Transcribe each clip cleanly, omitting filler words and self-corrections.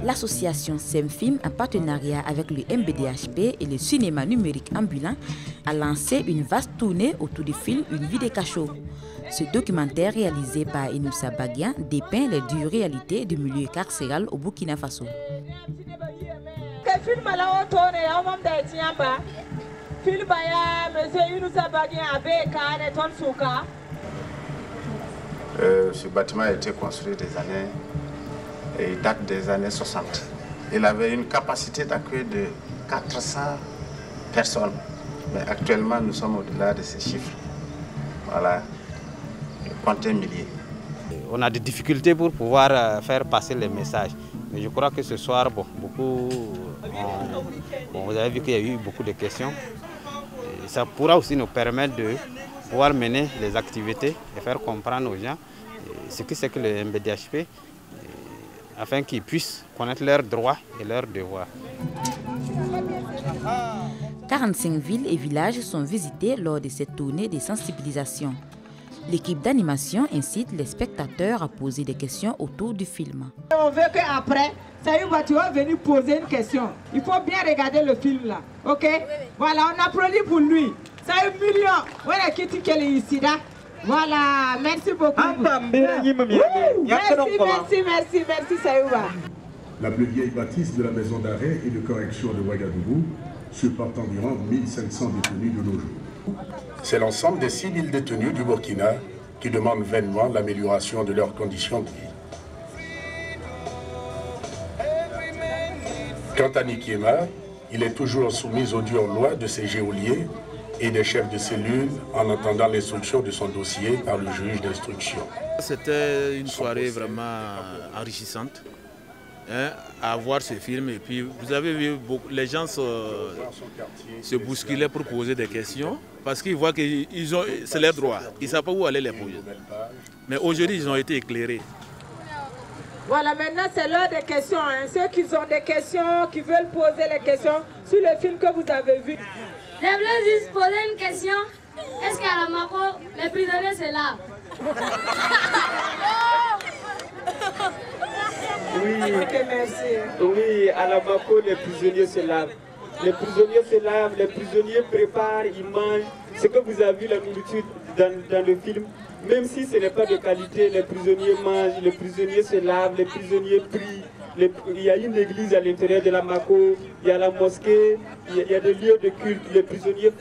L'association SEMFILM, en partenariat avec le MBDHP et le cinéma numérique ambulant, a lancé une vaste tournée autour du film Une vie des cachots. Ce documentaire réalisé par Inoussa Baguian dépeint les dures réalités du milieu carcéral au Burkina Faso. Ce bâtiment a été construit il date des années 60. Il avait une capacité d'accueil de 400 personnes. Mais actuellement, nous sommes au-delà de ces chiffres. Voilà, comptez milliers. On a des difficultés pour pouvoir faire passer les messages. Mais je crois que ce soir, vous avez vu qu'il y a eu beaucoup de questions. Et ça pourra aussi nous permettre de pouvoir mener les activités et faire comprendre aux gens ce que c'est que le MBDHP, afin qu'ils puissent connaître leurs droits et leurs devoirs. 45 villes et villages sont visités lors de cette tournée de sensibilisation. L'équipe d'animation incite les spectateurs à poser des questions autour du film. On veut qu'après, Saïba, tu vas venir poser une question. Il faut bien regarder le film là, ok? Voilà, on applaudit pour lui. C'est 1 million. Voilà qui est ici là. Voilà, merci beaucoup. Merci Saïba. La plus vieille bâtisse de la maison d'arrêt et de correction de Ouagadougou supporte environ 1500 détenus de nos jours. C'est l'ensemble des 6000 détenus du Burkina qui demandent vainement l'amélioration de leurs conditions de vie. Quant à Nikiema, il est toujours soumis aux dures lois de ses geôliers et des chefs de cellule en attendant l'instruction de son dossier par le juge d'instruction. C'était une soirée vraiment enrichissante à voir ce film. Et puis vous avez vu, les gens se bousculaient pour poser des questions parce qu'ils voient que c'est leur droit. Ils ne savent pas où aller les poser. Mais aujourd'hui, ils ont été éclairés. Voilà, maintenant c'est l'heure des questions. Ceux qui ont des questions, qui veulent poser les questions sur le film que vous avez vu. Je voulais juste poser une question. Est-ce qu'à la Mako, les prisonniers se lavent? Oui, okay, merci. Oui, à la Mako, les prisonniers se lavent. Les prisonniers se lavent, les prisonniers préparent, ils mangent. Ce que vous avez vu, la nourriture dans le film, même si ce n'est pas de qualité, les prisonniers mangent, les prisonniers se lavent, les prisonniers prient. Il y a une église à l'intérieur de la Mako, il y a la mosquée, il y a des lieux de culte, les prisonniers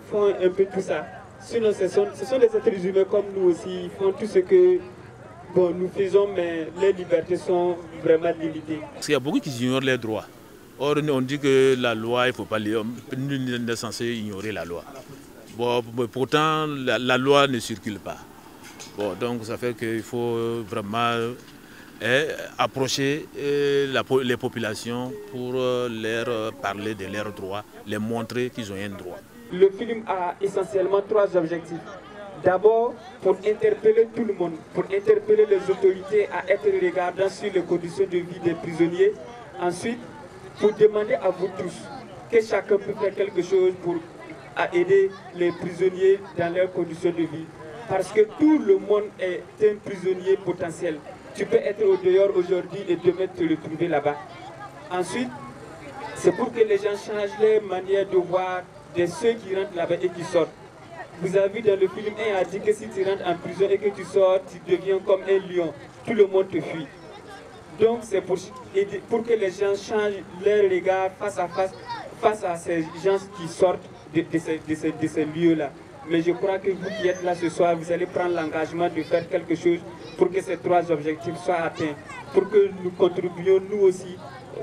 font un peu tout ça. Sinon, ce sont des êtres humains comme nous aussi, ils font tout ce que nous faisons, mais les libertés sont vraiment limitées. Parce qu'il y a beaucoup qui ignorent les droits. Or, on dit que la loi, il ne faut pas nul n'est censé ignorer la loi. Pourtant, la loi ne circule pas. Donc ça fait qu'il faut vraiment approcher les populations pour leur parler de leurs droits, les montrer qu'ils ont un droit. Le film a essentiellement 3 objectifs. D'abord, pour interpeller tout le monde, pour interpeller les autorités à être regardants sur les conditions de vie des prisonniers. Ensuite, pour demander à vous tous que chacun peut faire quelque chose pour aider les prisonniers dans leurs conditions de vie. Parce que tout le monde est un prisonnier potentiel. Tu peux être au dehors aujourd'hui et demain te retrouver là-bas. Ensuite, c'est pour que les gens changent leur manière de voir de ceux qui rentrent là-bas et qui sortent. Vous avez vu dans le film, un a dit que si tu rentres en prison et que tu sors, tu deviens comme un lion. Tout le monde te fuit. Donc c'est pour que les gens changent leur regard face à ces gens qui sortent de ces lieux-là. Mais je crois que vous qui êtes là ce soir, vous allez prendre l'engagement de faire quelque chose pour que ces 3 objectifs soient atteints. Pour que nous contribuions nous aussi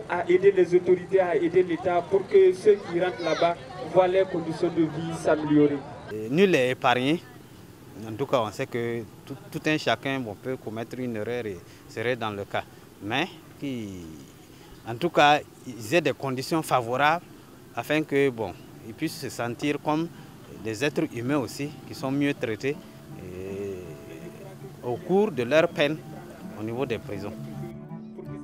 à aider les autorités, à aider l'État, pour que ceux qui rentrent là-bas voient leurs conditions de vie s'améliorer. Nul n'est épargné. En tout cas, on sait que tout un chacun peut commettre une erreur et serait dans le cas. Mais en tout cas, ils aient des conditions favorables afin que ils puissent se sentir comme des êtres humains aussi, qui sont mieux traités au cours de leur peine au niveau des prisons.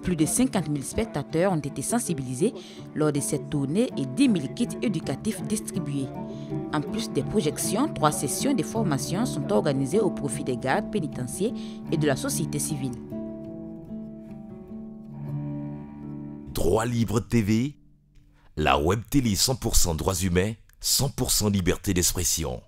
Plus de 50 000 spectateurs ont été sensibilisés lors de cette tournée et 10 000 kits éducatifs distribués. En plus des projections, 3 sessions de formation sont organisées au profit des gardes pénitentiaires et de la société civile. Droit Libre TV, la web télé 100% droits humains, 100% liberté d'expression.